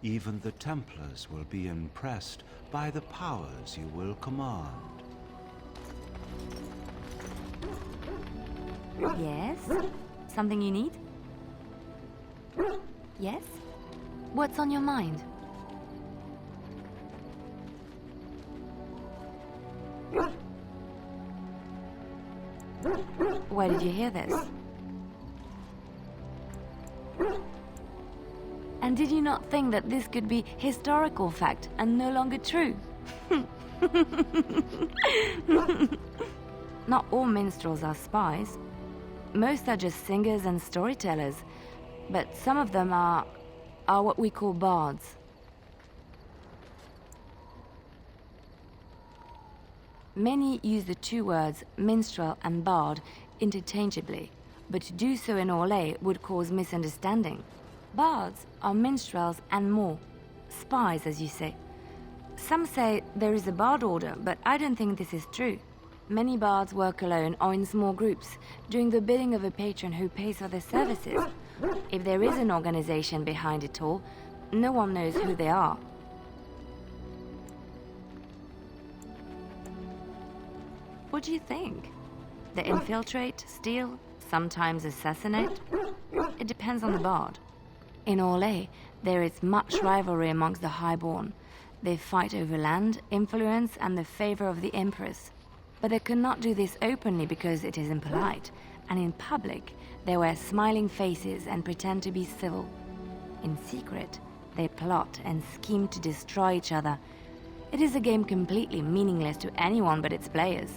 Even the Templars will be impressed by the powers you will command. Yes? Something you need? Yes? What's on your mind? Where did you hear this? And did you not think that this could be historical fact and no longer true? Not all minstrels are spies. Most are just singers and storytellers, but some of them are what we call bards. Many use the two words minstrel and bard interchangeably, but to do so in Orlais would cause misunderstanding. Bards are minstrels and more. Spies, as you say. Some say there is a bard order, but I don't think this is true. Many bards work alone or in small groups, doing the bidding of a patron who pays for their services. If there is an organization behind it all, no one knows who they are. What do you think? They infiltrate, steal, sometimes assassinate? It depends on the bard. In Orlais, there is much rivalry amongst the highborn. They fight over land, influence, and the favor of the Empress. But they cannot do this openly because it is impolite, and in public, they wear smiling faces and pretend to be civil. In secret, they plot and scheme to destroy each other. It is a game completely meaningless to anyone but its players.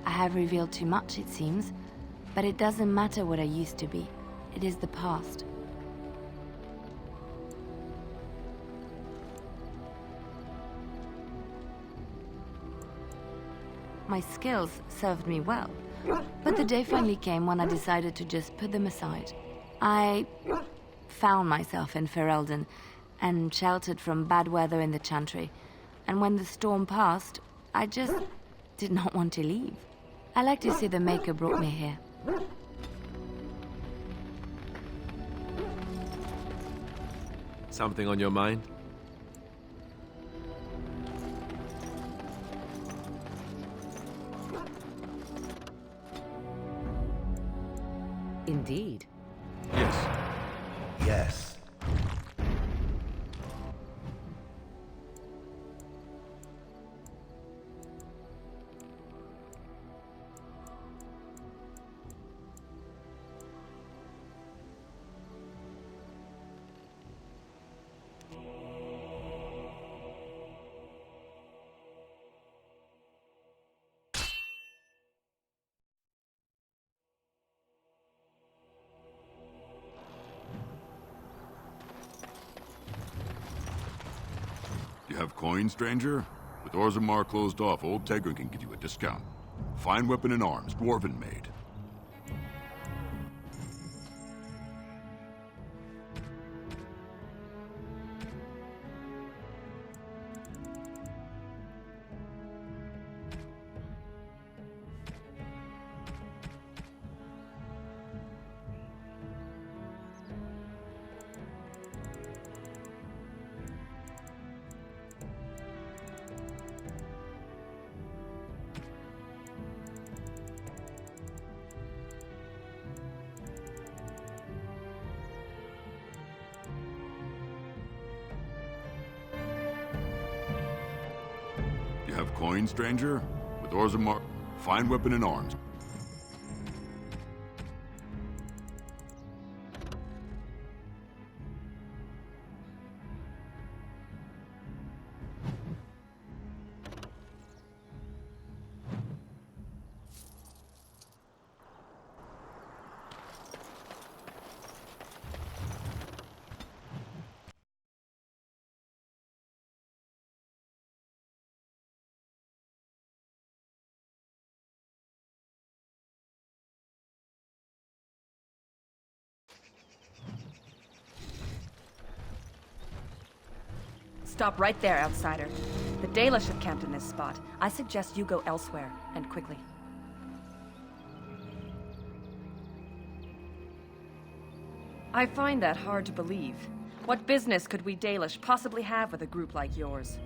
I have revealed too much, it seems, but it doesn't matter what I used to be. It is the past. My skills served me well, but the day finally came when I decided to just put them aside. I found myself in Ferelden and sheltered from bad weather in the Chantry, and when the storm passed, I just did not want to leave. I like to see the Maker brought me here. Something on your mind? Indeed. Yes. Yes. You have coin, stranger? With Orzammar closed off, old Tegra can give you a discount. Fine weapon and arms, dwarven made. You have coin, stranger? With Orzammar, fine weapon and arms. Stop right there, outsider. The Dalish have camped in this spot. I suggest you go elsewhere, and quickly. I find that hard to believe. What business could we Dalish possibly have with a group like yours?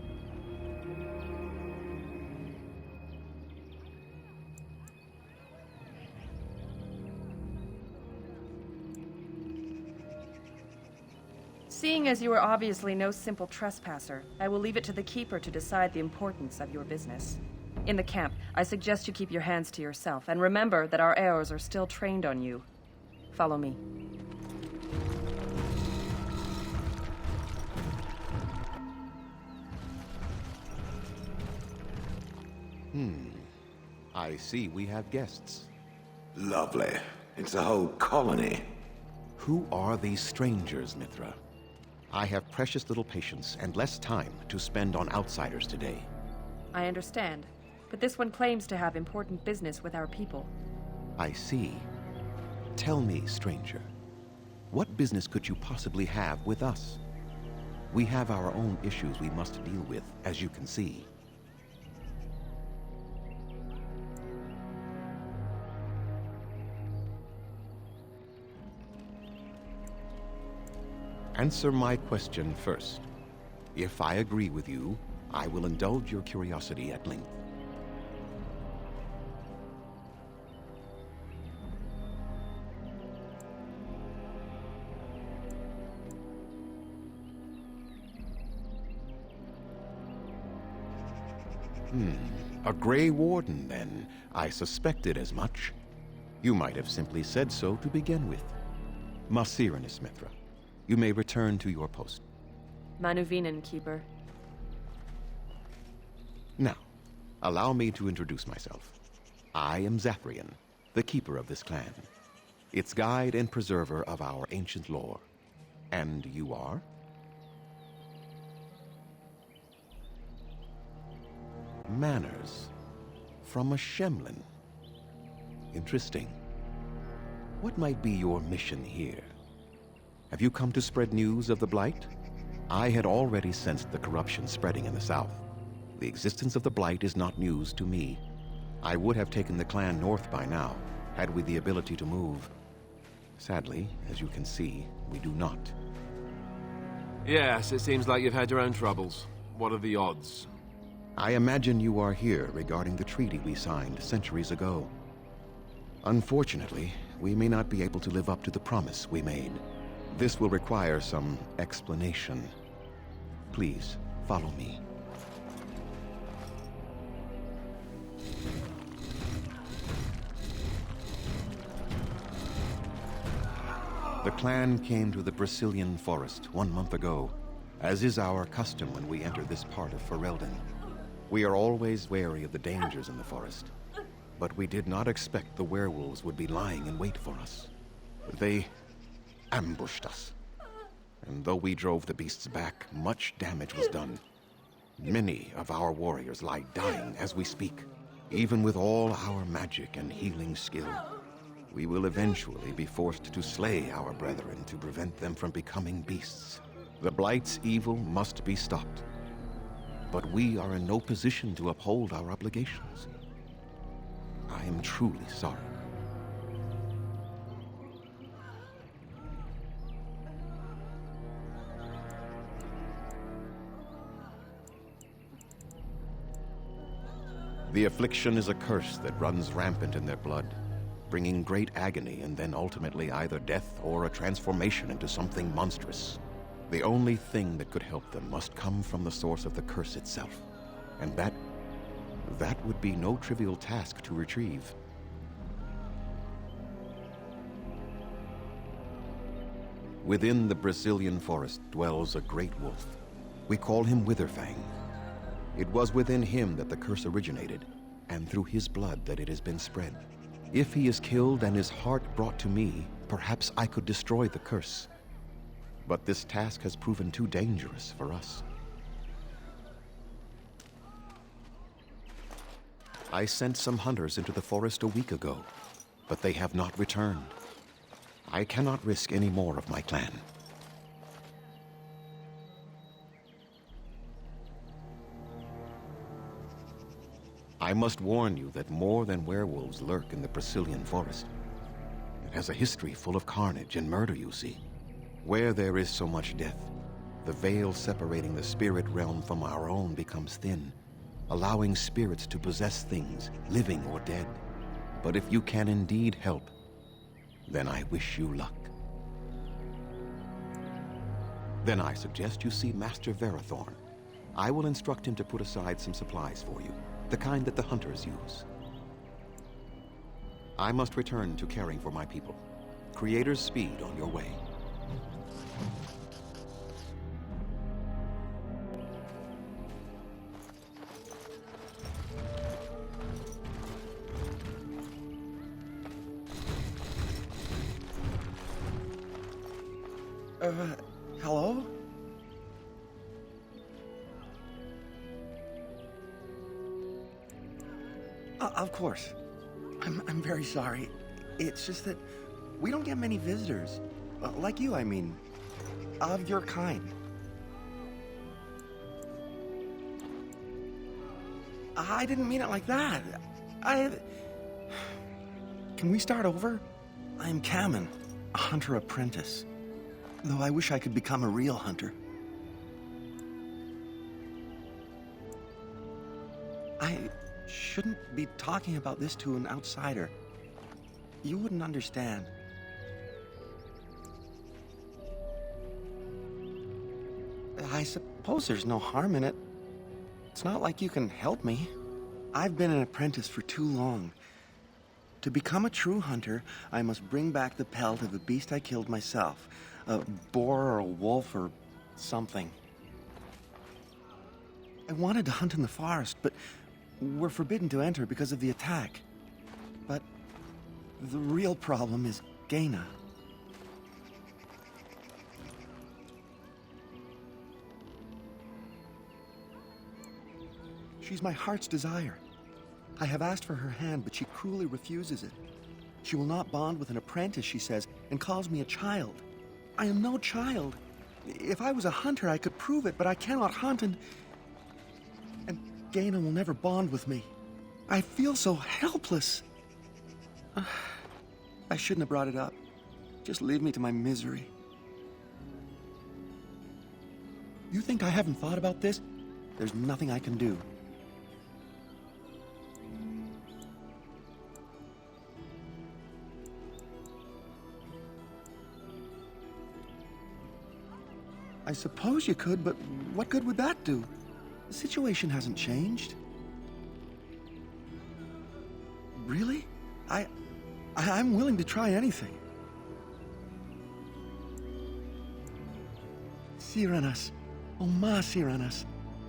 Seeing as you are obviously no simple trespasser, I will leave it to the Keeper to decide the importance of your business. In the camp, I suggest you keep your hands to yourself, and remember that our arrows are still trained on you. Follow me. I see we have guests. Lovely. It's a whole colony. Who are these strangers, Mithra? I have precious little patience and less time to spend on outsiders today. I understand, but this one claims to have important business with our people. I see. Tell me, stranger, what business could you possibly have with us? We have our own issues we must deal with, as you can see. Answer my question first. If I agree with you, I will indulge your curiosity at length. A Gray Warden, then. I suspected as much. You might have simply said so to begin with. Masirinus, Mithra. You may return to your post. Manuvinen, Keeper. Now, allow me to introduce myself. I am Zathrian, the keeper of this clan, its guide and preserver of our ancient lore. And you are? Manners. From a Shemlin. Interesting. What might be your mission here? Have you come to spread news of the Blight? I had already sensed the corruption spreading in the south. The existence of the Blight is not news to me. I would have taken the clan north by now, had we the ability to move. Sadly, as you can see, we do not. Yes, it seems like you've had your own troubles. What are the odds? I imagine you are here regarding the treaty we signed centuries ago. Unfortunately, we may not be able to live up to the promise we made. This will require some explanation. Please, follow me. The clan came to the Brazilian forest 1 month ago, as is our custom when we enter this part of Ferelden. We are always wary of the dangers in the forest, but we did not expect the werewolves would be lying in wait for us. They ambushed us, and though we drove the beasts back, much damage was done. Many of our warriors lie dying as we speak. Even with all our magic and healing skill, we will eventually be forced to slay our brethren to prevent them from becoming beasts. The Blight's evil must be stopped, but we are in no position to uphold our obligations. I am truly sorry. The affliction is a curse that runs rampant in their blood, bringing great agony and then ultimately either death or a transformation into something monstrous. The only thing that could help them must come from the source of the curse itself, and that would be no trivial task to retrieve. Within the Brazilian forest dwells a great wolf. We call him Witherfang. It was within him that the curse originated, and through his blood that it has been spread. If he is killed and his heart brought to me, perhaps I could destroy the curse. But this task has proven too dangerous for us. I sent some hunters into the forest a week ago, but they have not returned. I cannot risk any more of my clan. I must warn you that more than werewolves lurk in the Brazilian forest. It has a history full of carnage and murder, you see. Where there is so much death, the veil separating the spirit realm from our own becomes thin, allowing spirits to possess things, living or dead. But if you can indeed help, then I wish you luck. Then I suggest you see Master Verathorn. I will instruct him to put aside some supplies for you, the kind that the hunters use. I must return to caring for my people. Creator's speed on your way. Hello? Of course. I'm very sorry. It's just that we don't get many visitors. Like you, I mean. Of your kind. I didn't mean it like that. Can we start over? I'm Kamen, a hunter apprentice. Though I wish I could become a real hunter. I shouldn't be talking about this to an outsider. You wouldn't understand. I suppose there's no harm in it. It's not like you can help me. I've been an apprentice for too long. To become a true hunter, I must bring back the pelt of a beast I killed myself. A boar or a wolf or something. I wanted to hunt in the forest, but we're forbidden to enter because of the attack. But the real problem is Gaina. She's my heart's desire. I have asked for her hand, but she cruelly refuses it. She will not bond with an apprentice, she says, and calls me a child. I am no child. If I was a hunter, I could prove it, but I cannot hunt, and Gaina will never bond with me. I feel so helpless. I shouldn't have brought it up. Just leave me to my misery. You think I haven't thought about this? There's nothing I can do. I suppose you could, but what good would that do? The situation hasn't changed. Really? I'm willing to try anything. Cyranas, oh ma Cyranas,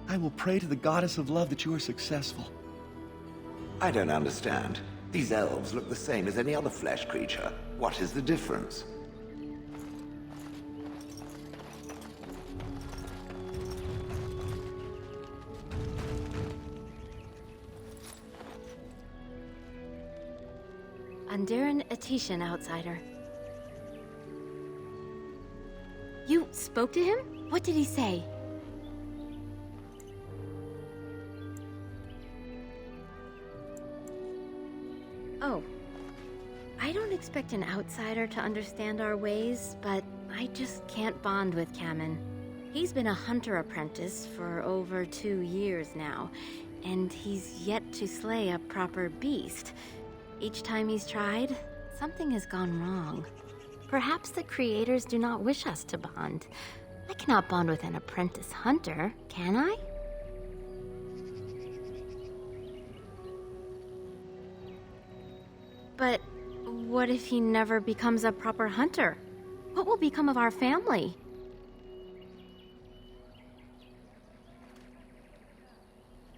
I will pray to the goddess of love that you are successful. I don't understand. These elves look the same as any other flesh creature. What is the difference? Andiran Atishan, outsider. You spoke to him? What did he say? Oh. I don't expect an outsider to understand our ways, but I just can't bond with Kamen. He's been a hunter apprentice for over 2 years now, and he's yet to slay a proper beast. Each time he's tried, something has gone wrong. Perhaps the creators do not wish us to bond. I cannot bond with an apprentice hunter, can I? But what if he never becomes a proper hunter? What will become of our family?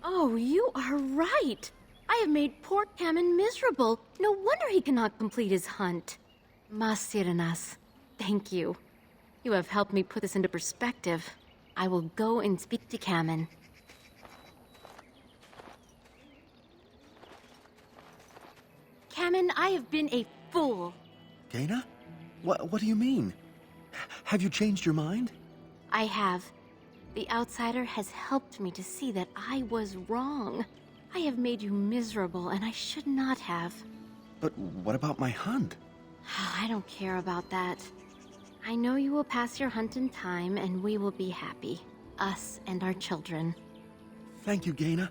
Oh, you are right! I have made poor Kamen miserable. No wonder he cannot complete his hunt. Masiranas, thank you. You have helped me put this into perspective. I will go and speak to Kamen. Kamen, I have been a fool. Gaina? What do you mean? Have you changed your mind? I have. The outsider has helped me to see that I was wrong. I have made you miserable, and I should not have. But what about my hunt? I don't care about that. I know you will pass your hunt in time, and we will be happy. Us and our children. Thank you, Gaina.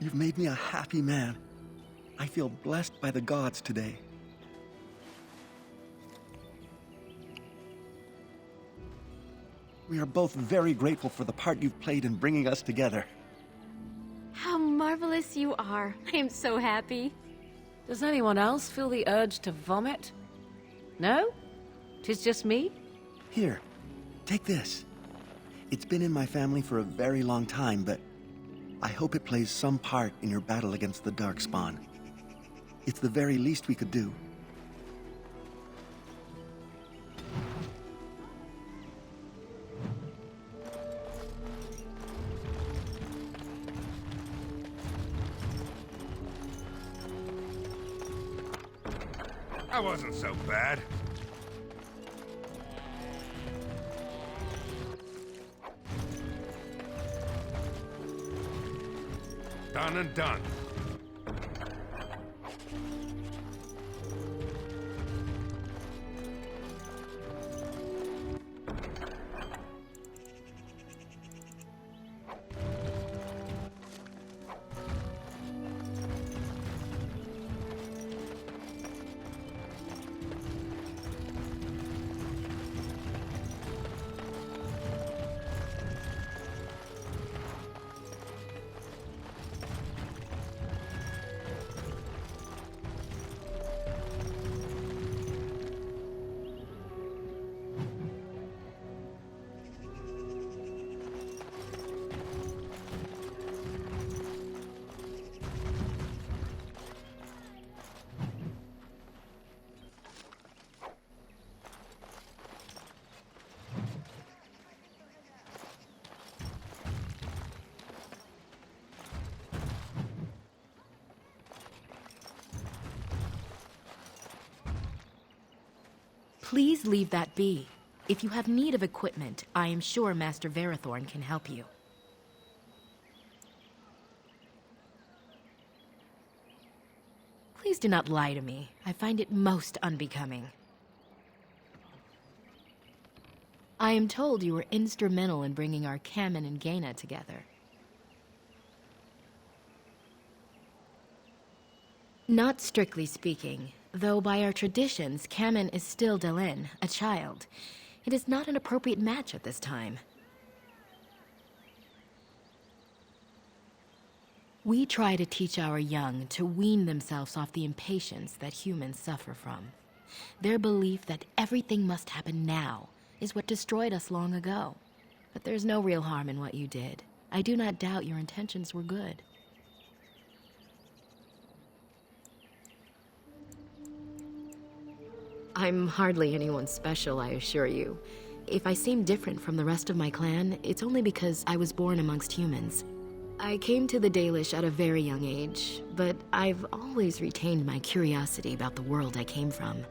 You've made me a happy man. I feel blessed by the gods today. We are both very grateful for the part you've played in bringing us together. How marvelous you are. I am so happy. Does anyone else feel the urge to vomit? No? 'Tis just me? Here, take this. It's been in my family for a very long time, but I hope it plays some part in your battle against the Darkspawn. It's the very least we could do. That wasn't so bad. Done and done. Please leave that be. If you have need of equipment, I am sure Master Verathorn can help you. Please do not lie to me. I find it most unbecoming. I am told you were instrumental in bringing our Kamen and Gaina together. Not strictly speaking, though by our traditions, Kamen is still Delin, a child. It is not an appropriate match at this time. We try to teach our young to wean themselves off the impatience that humans suffer from. Their belief that everything must happen now is what destroyed us long ago. But there's no real harm in what you did. I do not doubt your intentions were good. I'm hardly anyone special, I assure you. If I seem different from the rest of my clan, it's only because I was born amongst humans. I came to the Dalish at a very young age, but I've always retained my curiosity about the world I came from.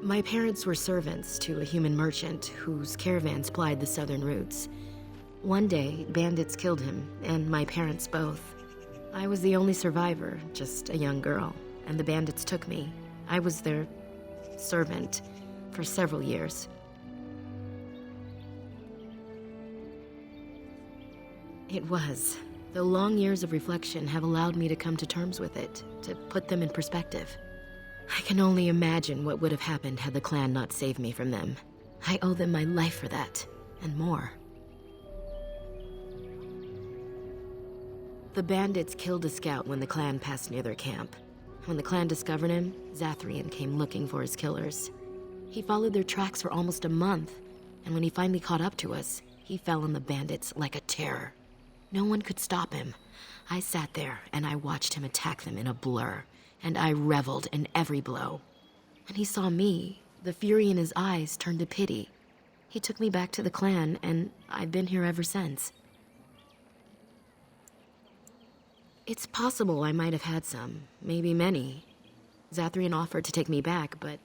My parents were servants to a human merchant whose caravans plied the southern routes. One day, bandits killed him, and my parents both. I was the only survivor, just a young girl, and the bandits took me. I was their servant for several years. It was. The long years of reflection have allowed me to come to terms with it, to put them in perspective. I can only imagine what would have happened had the clan not saved me from them. I owe them my life for that, and more. The bandits killed a scout when the clan passed near their camp. When the clan discovered him, Zathrian came looking for his killers. He followed their tracks for almost a month, and when he finally caught up to us, he fell on the bandits like a terror. No one could stop him. I sat there and I watched him attack them in a blur, and I reveled in every blow. When he saw me, the fury in his eyes turned to pity. He took me back to the clan, and I've been here ever since. It's possible I might have had some, maybe many. Zathrian offered to take me back, but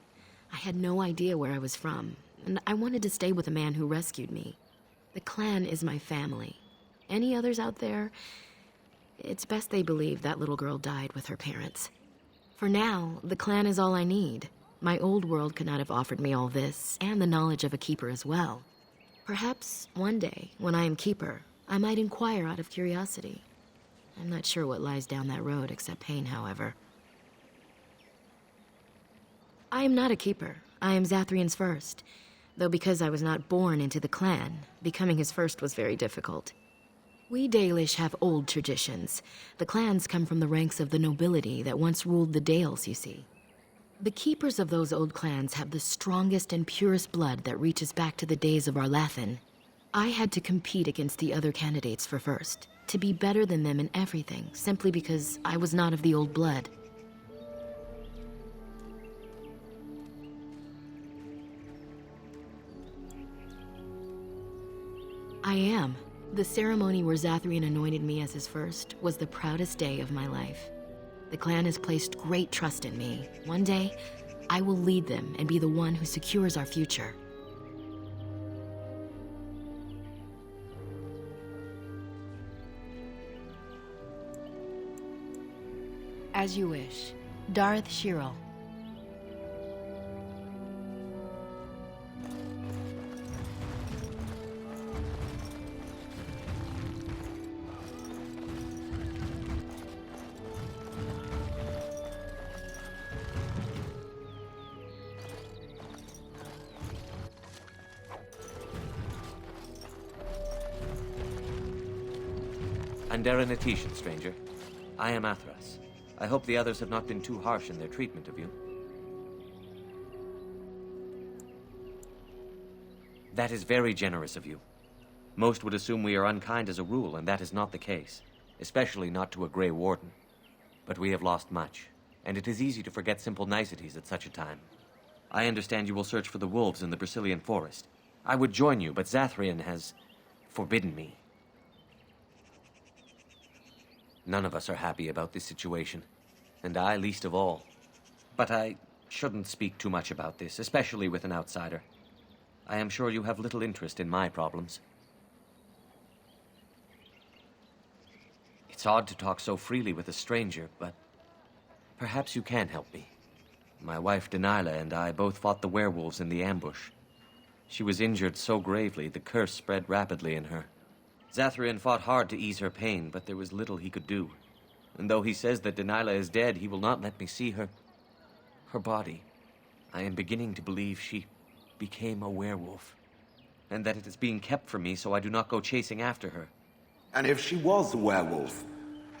I had no idea where I was from, and I wanted to stay with the man who rescued me. The clan is my family. Any others out there, it's best they believe that little girl died with her parents. For now, the clan is all I need. My old world could not have offered me all this, and the knowledge of a keeper as well. Perhaps one day, when I am keeper, I might inquire out of curiosity. I'm not sure what lies down that road except pain, however. I am not a keeper. I am Zathrian's first. Though because I was not born into the clan, becoming his first was very difficult. We Dalish have old traditions. The clans come from the ranks of the nobility that once ruled the Dales, you see. The keepers of those old clans have the strongest and purest blood that reaches back to the days of Arlathan. I had to compete against the other candidates for first, to be better than them in everything, simply because I was not of the old blood. I am. The ceremony where Zathrian anointed me as his first was the proudest day of my life. The clan has placed great trust in me. One day, I will lead them and be the one who secures our future. As you wish. Darth Shirel. Andaranatitian, stranger. I am Athras. I hope the others have not been too harsh in their treatment of you. That is very generous of you. Most would assume we are unkind as a rule, and that is not the case. Especially not to a Gray Warden. But we have lost much, and it is easy to forget simple niceties at such a time. I understand you will search for the wolves in the Brazilian forest. I would join you, but Zathrian has forbidden me. None of us are happy about this situation, and I least of all. But I shouldn't speak too much about this, especially with an outsider. I am sure you have little interest in my problems. It's odd to talk so freely with a stranger, but perhaps you can help me. My wife Denilah and I both fought the werewolves in the ambush. She was injured so gravely, the curse spread rapidly in her. Zathrian fought hard to ease her pain, but there was little he could do. And though he says that Denilah is dead, he will not let me see her body. I am beginning to believe she became a werewolf, and that it is being kept from me so I do not go chasing after her. And if she was a werewolf,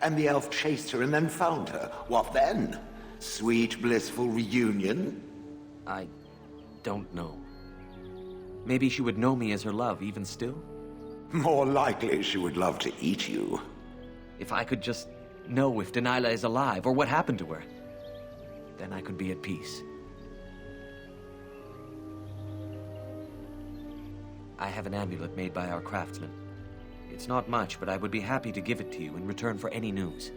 and the elf chased her and then found her, what then? Sweet, blissful reunion? I don't know. Maybe she would know me as her love, even still? More likely she would love to eat you. If I could just know if Denilah is alive, or what happened to her, then I could be at peace. I have an amulet made by our craftsman. It's not much, but I would be happy to give it to you in return for any news.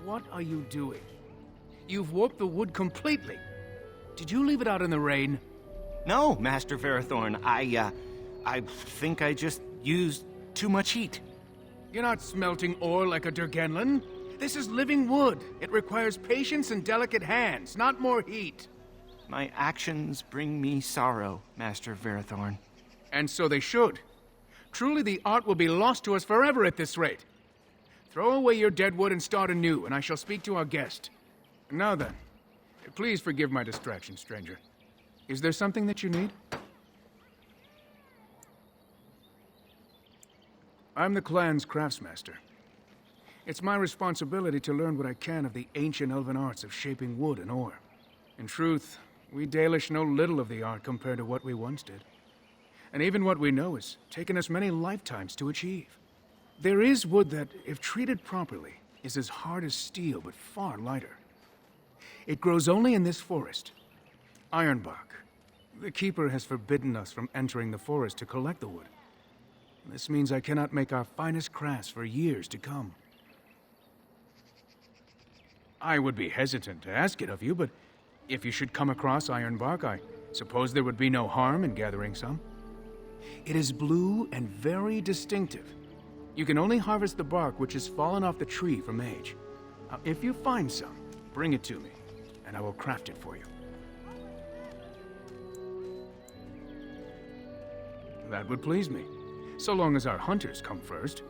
What are you doing? You've warped the wood completely. Did you leave it out in the rain? No, Master Verathorn. I think I just used too much heat. You're not smelting ore like a Durgenlin. This is living wood. It requires patience and delicate hands, not more heat. My actions bring me sorrow, Master Verathorn. And so they should. Truly the art will be lost to us forever at this rate. Throw away your dead wood and start anew, and I shall speak to our guest. Now then, please forgive my distraction, stranger. Is there something that you need? I'm the clan's craftsmaster. It's my responsibility to learn what I can of the ancient elven arts of shaping wood and ore. In truth, we Dalish know little of the art compared to what we once did. And even what we know has taken us many lifetimes to achieve. There is wood that, if treated properly, is as hard as steel but far lighter. It grows only in this forest, Ironbark. The Keeper has forbidden us from entering the forest to collect the wood. This means I cannot make our finest crafts for years to come. I would be hesitant to ask it of you, but if you should come across ironbark, I suppose there would be no harm in gathering some. It is blue and very distinctive. You can only harvest the bark which has fallen off the tree from age. Now, if you find some, bring it to me, and I will craft it for you. That would please me, so long as our hunters come first.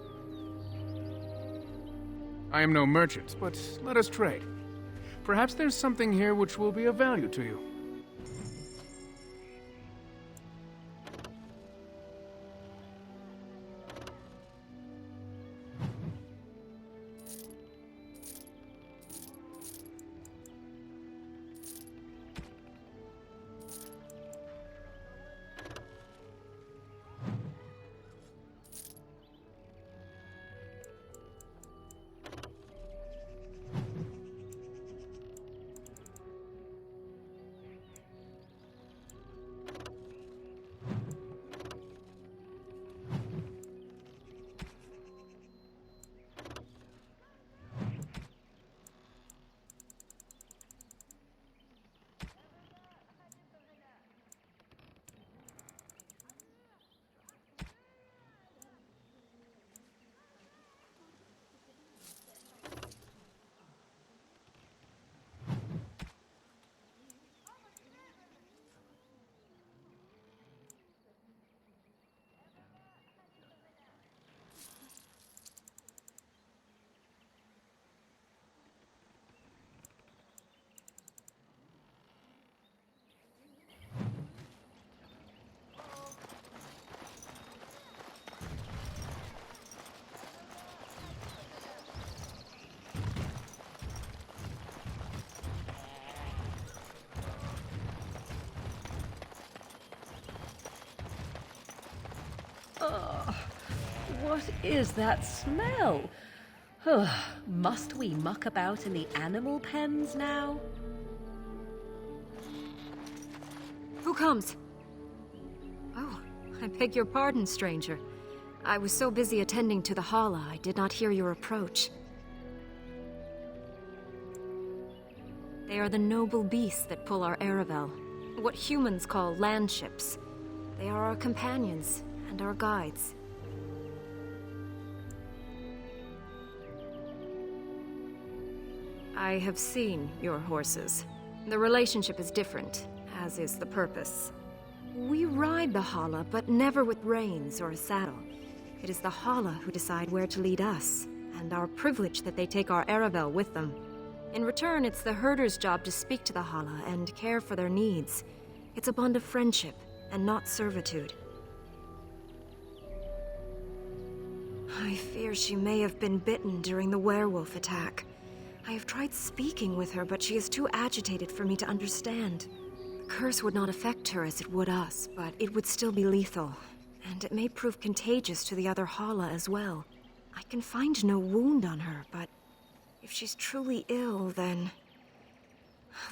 I am no merchant, but let us trade. Perhaps there's something here which will be of value to you. What is that smell? Must we muck about in the animal pens now? Who comes? Oh, I beg your pardon, stranger. I was so busy attending to the Hala, I did not hear your approach. They are the noble beasts that pull our Aravel, what humans call landships. They are our companions and our guides. I have seen your horses. The relationship is different, as is the purpose. We ride the Hala, but never with reins or a saddle. It is the Hala who decide where to lead us, and our privilege that they take our Aravel with them. In return, it's the herder's job to speak to the Hala and care for their needs. It's a bond of friendship, and not servitude. I fear she may have been bitten during the werewolf attack. I have tried speaking with her, but she is too agitated for me to understand. The curse would not affect her as it would us, but it would still be lethal. And it may prove contagious to the other Hala as well. I can find no wound on her, but if she's truly ill, then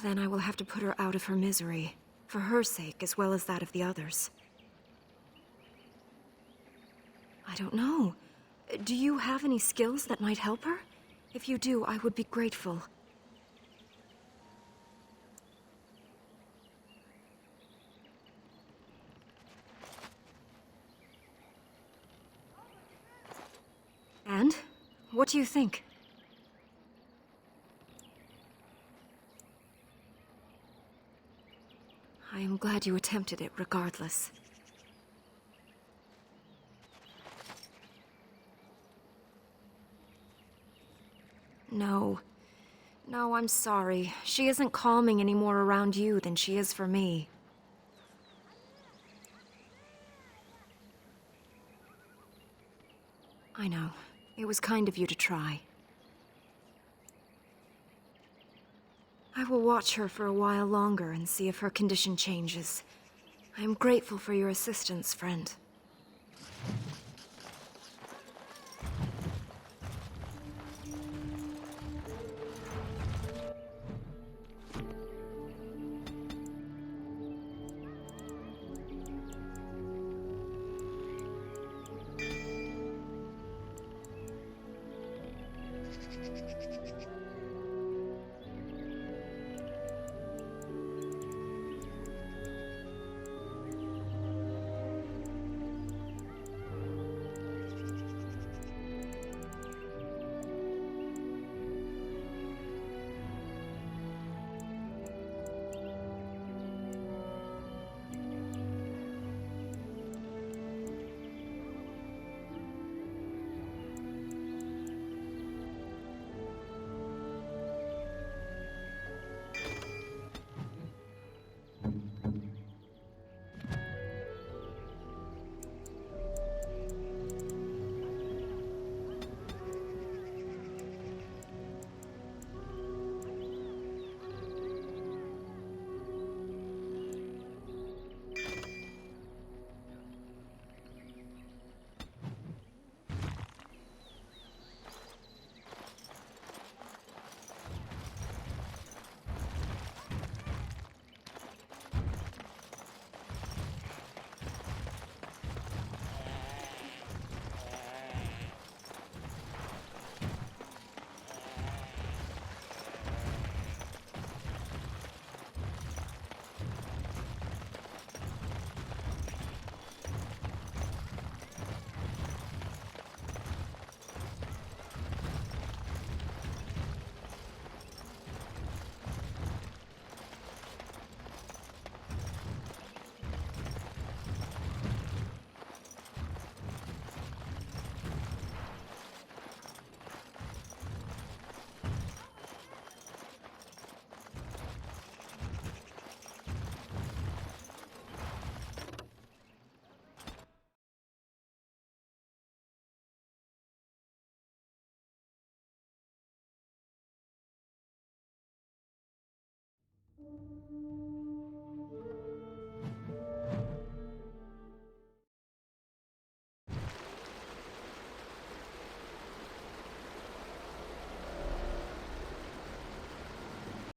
I will have to put her out of her misery, for her sake as well as that of the others. I don't know. Do you have any skills that might help her? If you do, I would be grateful. And? What do you think? I am glad you attempted it regardless. No, I'm sorry. She isn't calming any more around you than she is for me. I know. It was kind of you to try. I will watch her for a while longer and see if her condition changes. I am grateful for your assistance, friend.